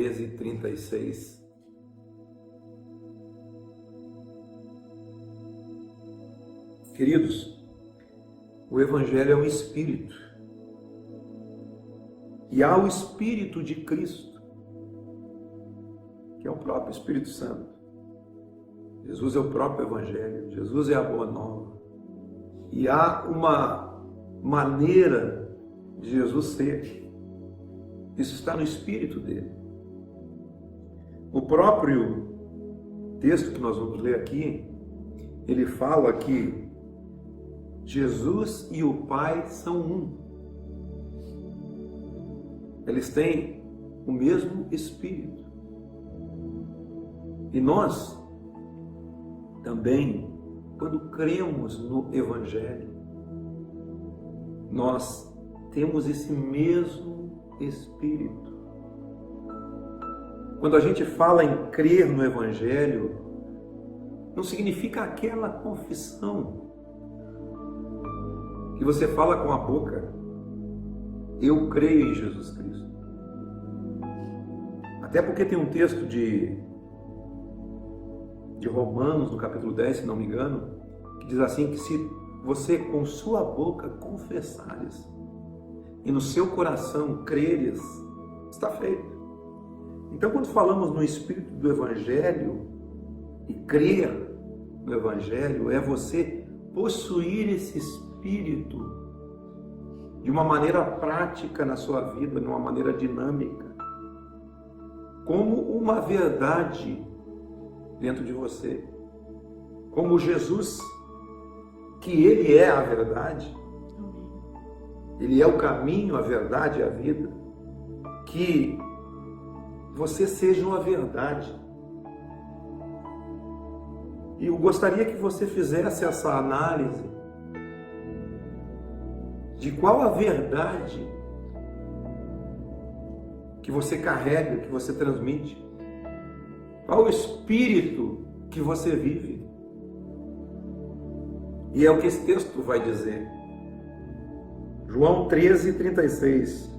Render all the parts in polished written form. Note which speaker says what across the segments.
Speaker 1: 13:36. Queridos, o Evangelho é um Espírito. E há o Espírito de Cristo, que é o próprio Espírito Santo. Jesus é o próprio Evangelho, Jesus é a Boa Nova. E há uma maneira de Jesus ser. Isso está no Espírito dele. O próprio texto que nós vamos ler aqui, ele fala que Jesus e o Pai são um. Eles têm o mesmo Espírito. E nós também, quando cremos no Evangelho, nós temos esse mesmo Espírito. Quando a gente fala em crer no Evangelho, não significa aquela confissão que você fala com a boca: eu creio em Jesus Cristo. Até porque tem um texto de Romanos, no capítulo 10, se não me engano, que diz assim, que se você com sua boca confessares e no seu coração creres, está feito. Então, quando falamos no Espírito do Evangelho, e crer no Evangelho, é você possuir esse Espírito de uma maneira prática na sua vida, de uma maneira dinâmica, como uma verdade dentro de você, como Jesus, que Ele é a verdade, Ele é o caminho, a verdade e a vida, que você seja uma verdade. E eu gostaria que você fizesse essa análise de qual a verdade que você carrega, que você transmite, qual o espírito que você vive. E é o que esse texto vai dizer. João 13:36.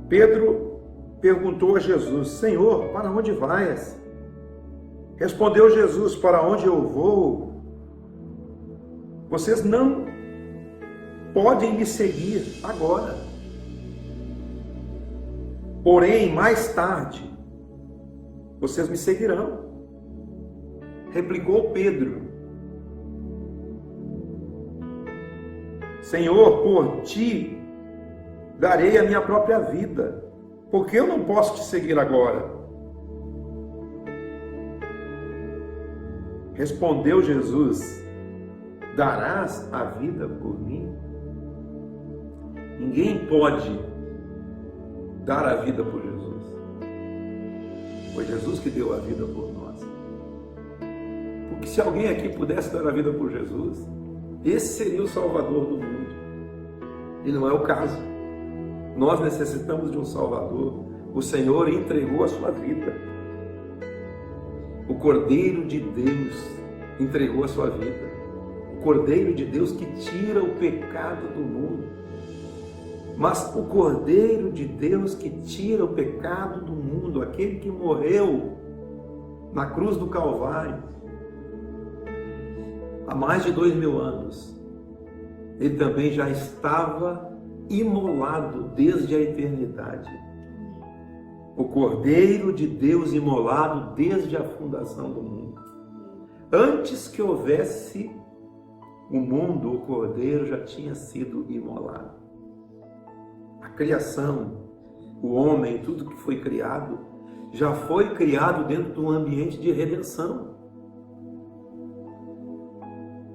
Speaker 1: Pedro perguntou a Jesus: Senhor, para onde vais? Respondeu Jesus: para onde eu vou, vocês não podem me seguir agora. Porém, mais tarde, vocês me seguirão. Replicou Pedro: Senhor, por ti darei a minha própria vida, porque eu não posso te seguir agora. Respondeu Jesus: darás a vida por mim? Ninguém pode dar a vida por Jesus. Foi Jesus que deu a vida por nós. Porque se alguém aqui pudesse dar a vida por Jesus, esse seria o Salvador do mundo. E não é o caso. Nós necessitamos de um Salvador. O Senhor entregou a sua vida. O Cordeiro de Deus entregou a sua vida. O Cordeiro de Deus que tira o pecado do mundo. Mas o Cordeiro de Deus que tira o pecado do mundo, aquele que morreu na cruz do Calvário, há mais de 2000 anos, ele também já estava imolado desde a eternidade. O Cordeiro de Deus imolado desde a fundação do mundo. Antes que houvesse o mundo, o Cordeiro já tinha sido imolado. A criação, o homem, tudo que foi criado, já foi criado dentro de um ambiente de redenção.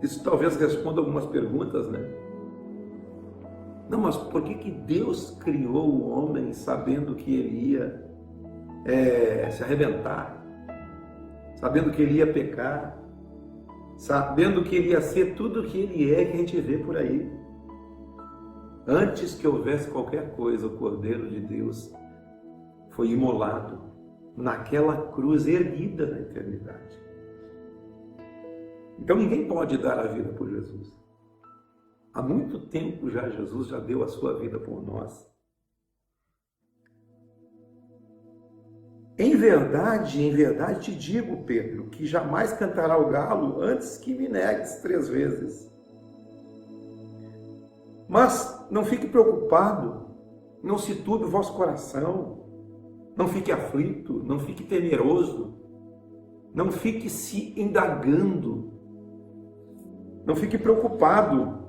Speaker 1: Isso talvez responda algumas perguntas, né? Não, mas por que Deus criou o homem sabendo que ele ia se arrebentar, sabendo que ele ia pecar, sabendo que ele ia ser tudo o que ele é, que a gente vê por aí? Antes que houvesse qualquer coisa, o Cordeiro de Deus foi imolado naquela cruz erguida na eternidade. Então ninguém pode dar a vida por Jesus. Há muito tempo já Jesus já deu a sua vida por nós. em verdade te digo, Pedro, que jamais cantará o galo antes que me negues 3 vezes. Mas não fique preocupado, não se turbe o vosso coração, não fique aflito, não fique temeroso, não fique se indagando, não fique preocupado.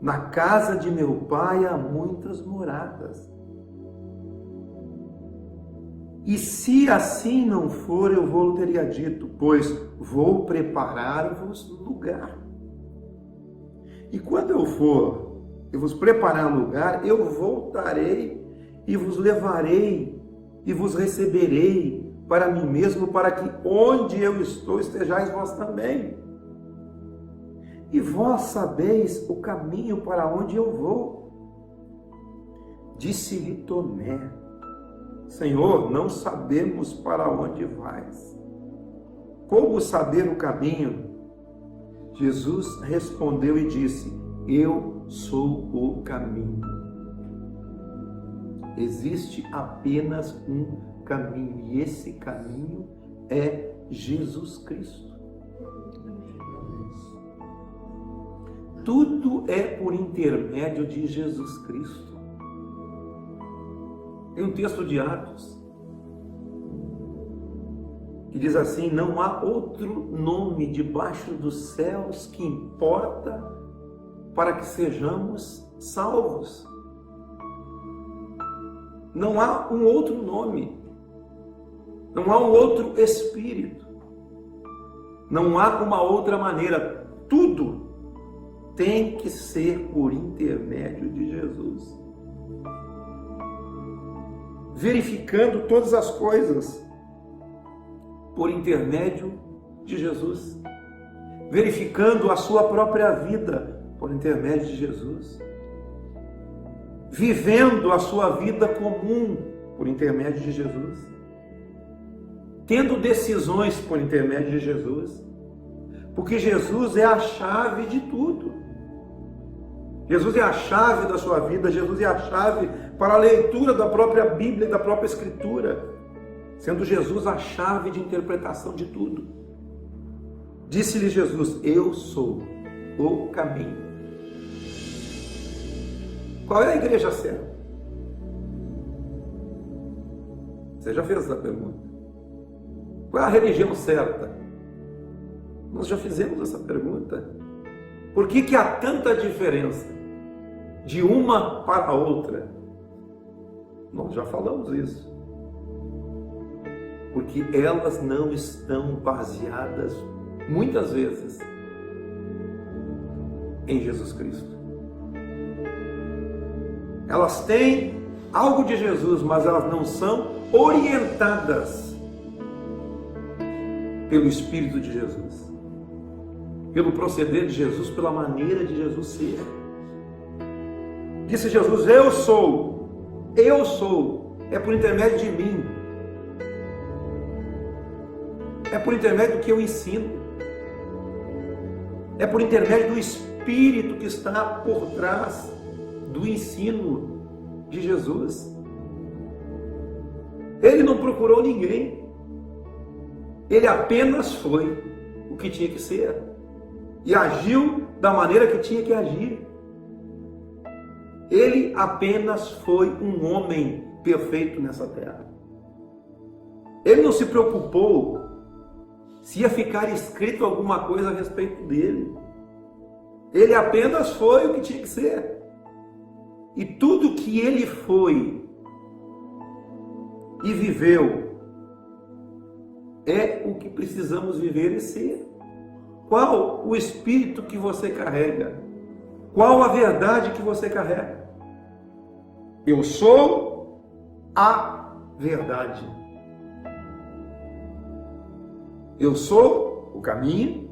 Speaker 1: Na casa de meu pai há muitas moradas. E se assim não for, eu vou teria dito, pois vou preparar-vos lugar. E quando eu for, eu vos preparar lugar, eu voltarei e vos levarei e vos receberei para mim mesmo, para que onde eu estou estejais vós também. E vós sabeis o caminho para onde eu vou. Disse-lhe Tomé: Senhor, não sabemos para onde vais. Como saber o caminho? Jesus respondeu e disse: Eu sou o caminho. Existe apenas um caminho, e esse caminho é Jesus Cristo. Tudo é por intermédio de Jesus Cristo. Tem um texto de Atos que diz assim: não há outro nome debaixo dos céus que importa para que sejamos salvos. Não há um outro nome, não há um outro espírito, não há uma outra maneira. Tudo tem que ser por intermédio de Jesus. Verificando todas as coisas por intermédio de Jesus. Verificando a sua própria vida por intermédio de Jesus. Vivendo a sua vida comum por intermédio de Jesus. Tendo decisões por intermédio de Jesus. Porque Jesus é a chave de tudo. Jesus é a chave da sua vida, Jesus é a chave para a leitura da própria Bíblia e da própria Escritura, sendo Jesus a chave de interpretação de tudo. Disse-lhe Jesus: Eu sou o caminho. Qual é a igreja certa? Você já fez essa pergunta? Qual é a religião certa? Nós já fizemos essa pergunta. Por que há tanta diferença de uma para a outra? Nós já falamos isso. Porque elas não estão baseadas, muitas vezes, em Jesus Cristo. Elas têm algo de Jesus, mas elas não são orientadas pelo Espírito de Jesus, pelo proceder de Jesus, pela maneira de Jesus ser. Disse Jesus: eu sou, é por intermédio de mim, é por intermédio do que eu ensino, é por intermédio do Espírito que está por trás do ensino de Jesus. Ele não procurou ninguém, ele apenas foi o que tinha que ser e agiu da maneira que tinha que agir. Ele apenas foi um homem perfeito nessa terra. Ele não se preocupou se ia ficar escrito alguma coisa a respeito dele. Ele apenas foi o que tinha que ser. E tudo que ele foi e viveu é o que precisamos viver e ser. Qual o espírito que você carrega? Qual a verdade que você carrega? Eu sou a verdade. Eu sou o caminho.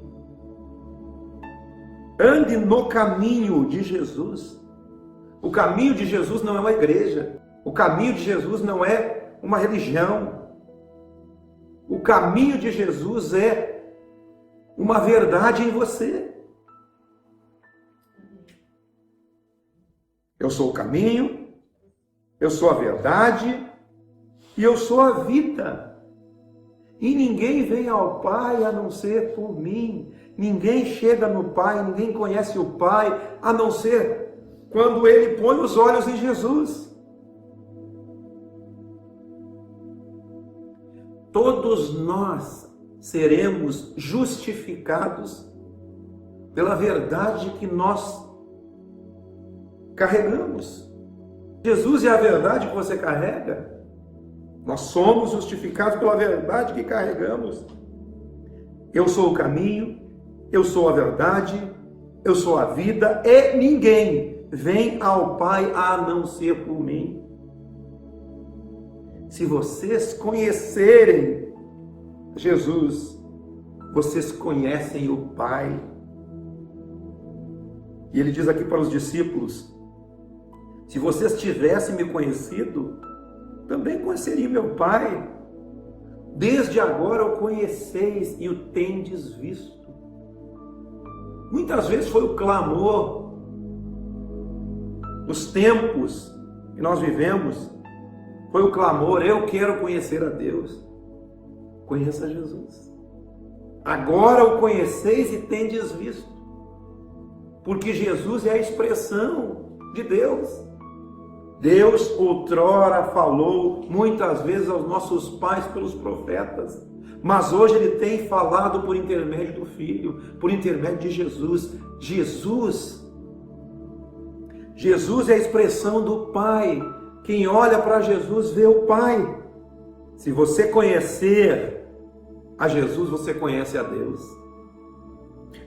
Speaker 1: Ande no caminho de Jesus. O caminho de Jesus não é uma igreja. O caminho de Jesus não é uma religião. O caminho de Jesus é uma verdade em você. Eu sou o caminho, eu sou a verdade e eu sou a vida. E ninguém vem ao Pai a não ser por mim. Ninguém chega no Pai, ninguém conhece o Pai, a não ser quando ele põe os olhos em Jesus. Todos nós seremos justificados pela verdade que nós carregamos. Jesus é a verdade que você carrega. Nós somos justificados pela verdade que carregamos. Eu sou o caminho, eu sou a verdade, eu sou a vida, e ninguém vem ao Pai a não ser por mim. Se vocês conhecerem Jesus, vocês conhecem o Pai. E ele diz aqui para os discípulos: se vocês tivessem me conhecido, também conheceriam meu Pai. Desde agora o conheceis e o tendes visto. Muitas vezes foi o clamor nos tempos que nós vivemos. Foi o clamor: eu quero conhecer a Deus. Conheça Jesus. Agora o conheceis e tendes visto. Porque Jesus é a expressão de Deus. Deus outrora falou muitas vezes aos nossos pais pelos profetas, mas hoje Ele tem falado por intermédio do Filho, por intermédio de Jesus. Jesus é a expressão do Pai. Quem olha para Jesus vê o Pai. Se você conhecer a Jesus, você conhece a Deus.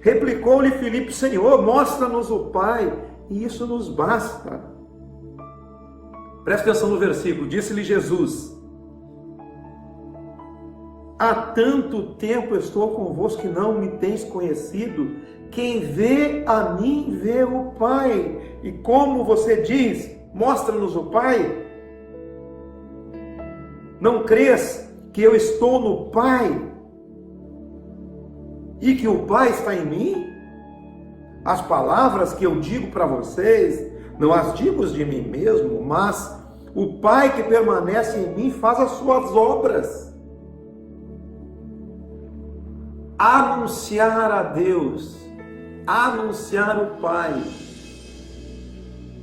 Speaker 1: Replicou-lhe Filipe: Senhor, mostra-nos o Pai, e isso nos basta. Presta atenção no versículo. Disse-lhe Jesus: há tanto tempo estou convosco que não me tens conhecido. Quem vê a mim vê o Pai. E como você diz, mostra-nos o Pai? Não crês que eu estou no Pai e que o Pai está em mim? As palavras que eu digo para vocês, não as digo de mim mesmo, mas o Pai que permanece em mim faz as suas obras. Anunciar a Deus, anunciar o Pai,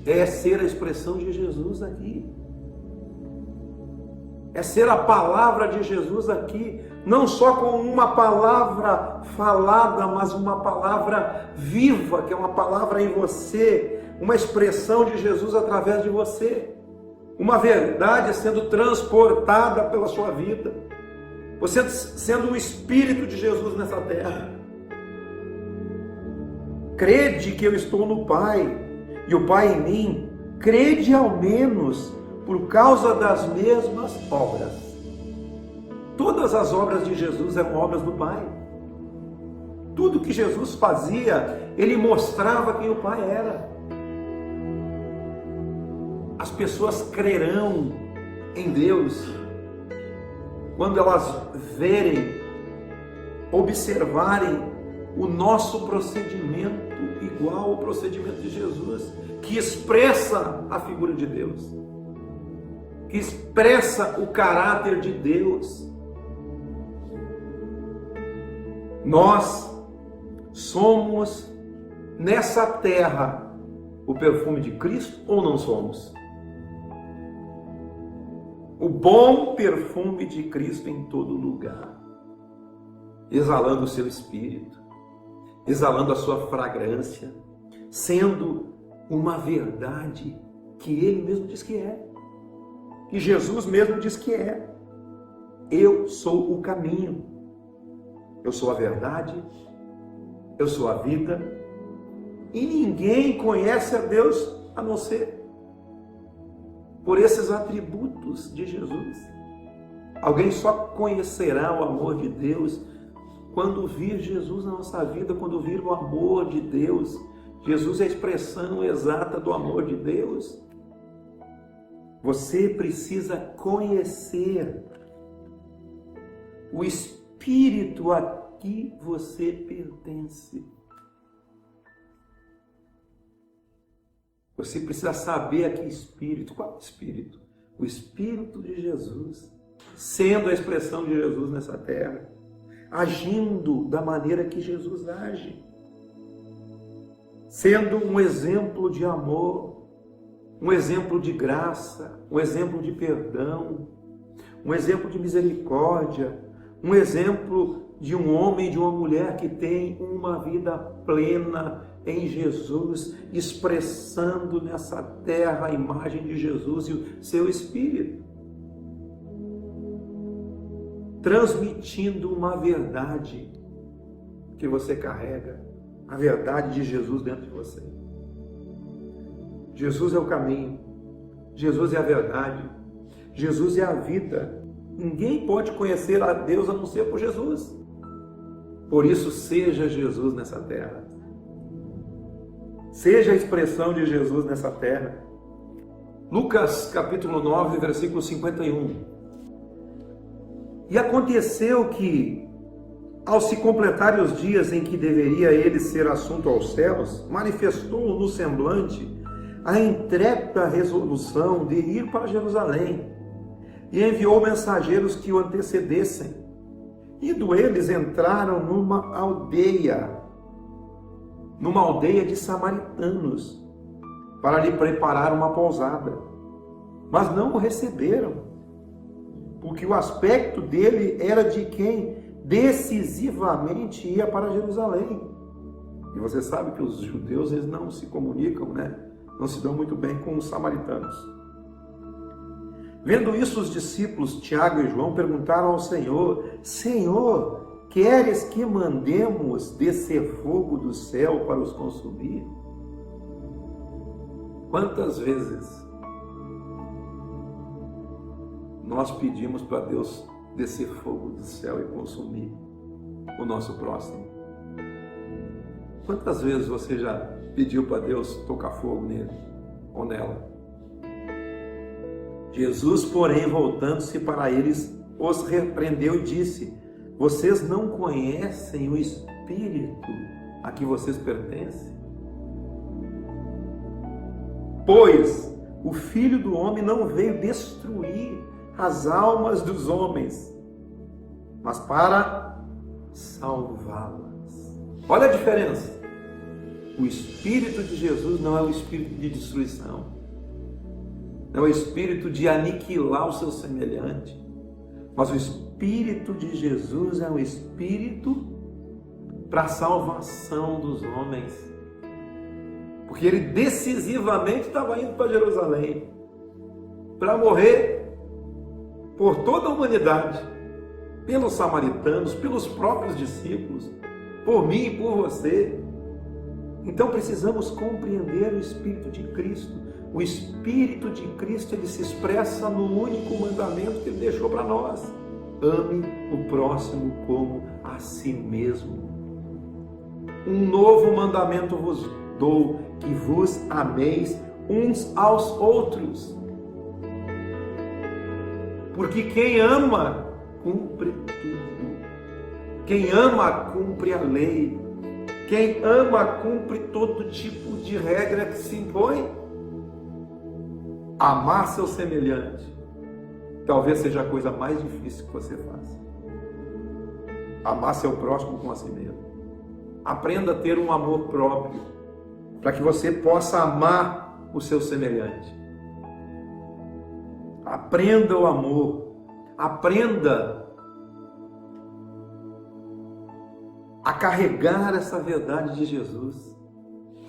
Speaker 1: é ser a expressão de Jesus aqui. É ser a palavra de Jesus aqui, não só com uma palavra falada, mas uma palavra viva, que é uma palavra em você, uma expressão de Jesus através de você, uma verdade sendo transportada pela sua vida, você sendo o Espírito de Jesus nessa terra. Crede que eu estou no Pai e o Pai em mim, crede ao menos por causa das mesmas obras. Todas as obras de Jesus eram obras do Pai. Tudo que Jesus fazia, Ele mostrava quem o Pai era. As pessoas crerão em Deus quando elas verem, observarem o nosso procedimento igual ao procedimento de Jesus, que expressa a figura de Deus, que expressa o caráter de Deus. Nós somos nessa terra o perfume de Cristo ou não somos? O bom perfume de Cristo em todo lugar, exalando o seu Espírito, exalando a sua fragrância, sendo uma verdade que Ele mesmo diz que é, que Jesus mesmo diz que é. Eu sou o caminho, eu sou a verdade, eu sou a vida, e ninguém conhece a Deus a não ser por esses atributos de Jesus. Alguém só conhecerá o amor de Deus quando vir Jesus na nossa vida, quando vir o amor de Deus. Jesus é a expressão exata do amor de Deus. Você precisa conhecer o Espírito a que você pertence. Você precisa saber a que espírito. Qual espírito? O Espírito de Jesus, sendo a expressão de Jesus nessa terra, agindo da maneira que Jesus age, sendo um exemplo de amor, um exemplo de graça, um exemplo de perdão, um exemplo de misericórdia, um exemplo de um homem e de uma mulher que tem uma vida plena em Jesus, expressando nessa terra a imagem de Jesus e o seu Espírito, transmitindo uma verdade que você carrega, a verdade de Jesus dentro de você. Jesus é o caminho, Jesus é a verdade, Jesus é a vida. Ninguém pode conhecer a Deus a não ser por Jesus. Por isso, seja Jesus nessa terra. Seja a expressão de Jesus nessa terra. Lucas capítulo 9, versículo 51. E aconteceu que, ao se completarem os dias em que deveria ele ser assunto aos céus, manifestou no semblante a intrépida resolução de ir para Jerusalém, e enviou mensageiros que o antecedessem. Indo eles, entraram numa aldeia de samaritanos, para lhe preparar uma pousada. Mas não o receberam, porque o aspecto dele era de quem decisivamente ia para Jerusalém. E você sabe que os judeus, eles não se comunicam, não se dão muito bem com os samaritanos. Vendo isso, os discípulos Tiago e João perguntaram ao Senhor: Senhor, queres que mandemos descer fogo do céu para os consumir? Quantas vezes nós pedimos para Deus descer fogo do céu e consumir o nosso próximo? Quantas vezes você já pediu para Deus tocar fogo nele ou nela? Jesus, porém, voltando-se para eles, os repreendeu e disse: vocês não conhecem o Espírito a que vocês pertencem? Pois o Filho do Homem não veio destruir as almas dos homens, mas para salvá-las. Olha a diferença. O Espírito de Jesus não é o espírito de destruição, não é o espírito de aniquilar o seu semelhante, mas o Espírito de Jesus é um espírito para a salvação dos homens, porque ele decisivamente estava indo para Jerusalém para morrer por toda a humanidade, pelos samaritanos, pelos próprios discípulos, por mim e por você. Então precisamos compreender o Espírito de Cristo. O Espírito de Cristo, ele se expressa no único mandamento que ele deixou para nós: ame o próximo como a si mesmo. Um novo mandamento vos dou, que vos ameis uns aos outros. Porque quem ama, cumpre tudo. Quem ama, cumpre a lei. Quem ama, cumpre todo tipo de regra que se impõe. Amar seu semelhante talvez seja a coisa mais difícil que você faça. Amar seu próximo como a si mesmo. Aprenda a ter um amor próprio, para que você possa amar o seu semelhante. Aprenda o amor. Aprenda a carregar essa verdade de Jesus,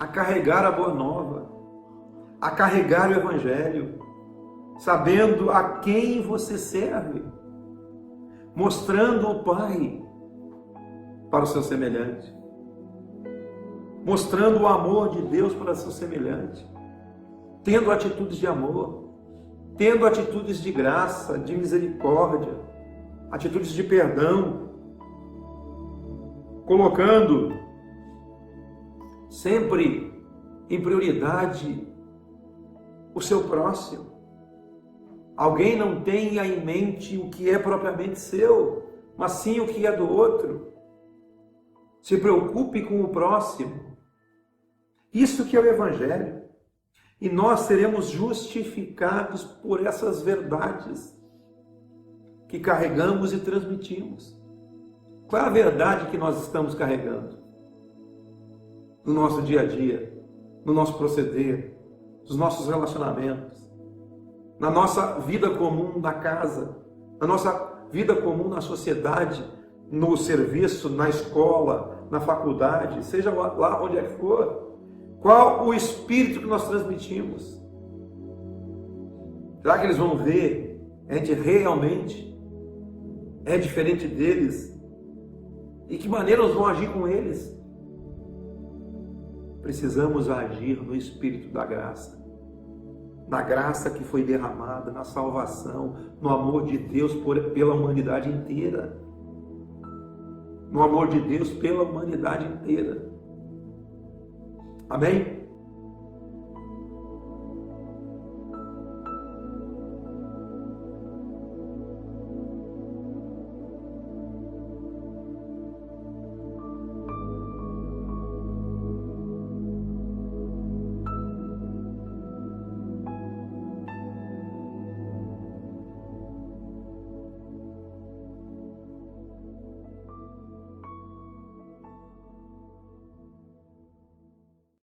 Speaker 1: a carregar a boa nova, a carregar o Evangelho, sabendo a quem você serve, mostrando o Pai para o seu semelhante, mostrando o amor de Deus para o seu semelhante, tendo atitudes de amor, tendo atitudes de graça, de misericórdia, atitudes de perdão, colocando sempre em prioridade o seu próximo. Alguém não tenha em mente o que é propriamente seu, mas sim o que é do outro. Se preocupe com o próximo. Isso que é o Evangelho. E nós seremos justificados por essas verdades que carregamos e transmitimos. Qual é a verdade que nós estamos carregando? No nosso dia a dia, no nosso proceder, nos nossos relacionamentos, na nossa vida comum na casa, na nossa vida comum na sociedade, no serviço, na escola, na faculdade, seja lá onde é que for. Qual o espírito que nós transmitimos? Será que eles vão ver a gente realmente é diferente deles? E que maneira nós vamos agir com eles? Precisamos agir no espírito da graça, na graça que foi derramada, na salvação, no amor de Deus pela humanidade inteira. No amor de Deus pela humanidade inteira. Amém?